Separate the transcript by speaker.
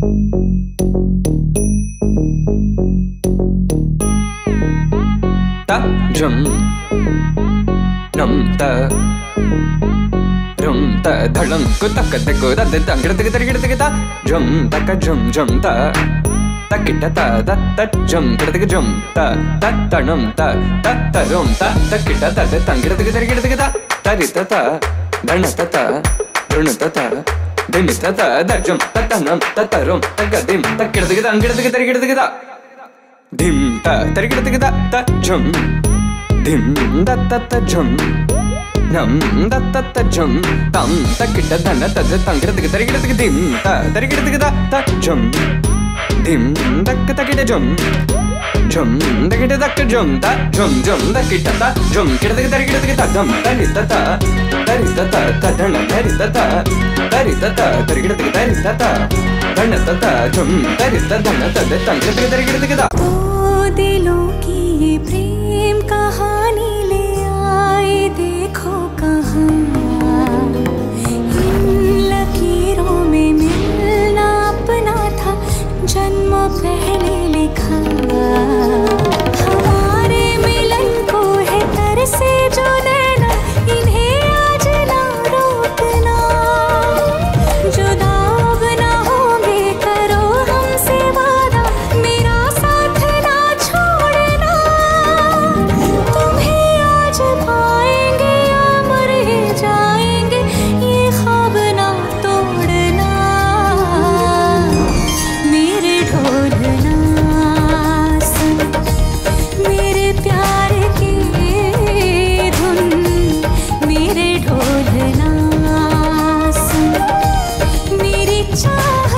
Speaker 1: ta jum nam ta rum ta dhalam ko tak tak ko da da gida gida gida ta jum ta ka jum ta ta kita ta da ta jum gida jum ta ta nam ta rum ta kita ta da gida gida ta ri ta dana ta run ta dim ta da jum ta nam ta rum ta ga dim ta gida gida dim ta gida ta jum dim da ta jum nam da ta jum tam ta kita dana ta da gida dim ta gida ta jum dim da kita jum da kita jum ta jum da kita ta jum gida ta dam ta ri ta dana ta ri ta gida dana ta jum ta ri ta dana ta gida
Speaker 2: दो दिलों की ये प्रेम कहानी ले आए देखो कहाँ इन लकीरों में मिलना अपना था जन्म पहले लिखा हमारे मिलन को है तरसे जो नैना इन्हें आज ना रोकना जुदा अब ना होंगे करो हमसे वादा मेरा साथ ना छोड़ना तुम्हें आज पाएंगे या मर ही जाएंगे ये ख्वाब ना तोड़ना मेरे ढोलना सुन मेरे प्यार की धुन मेरे ढोलना सुन मेरी चाह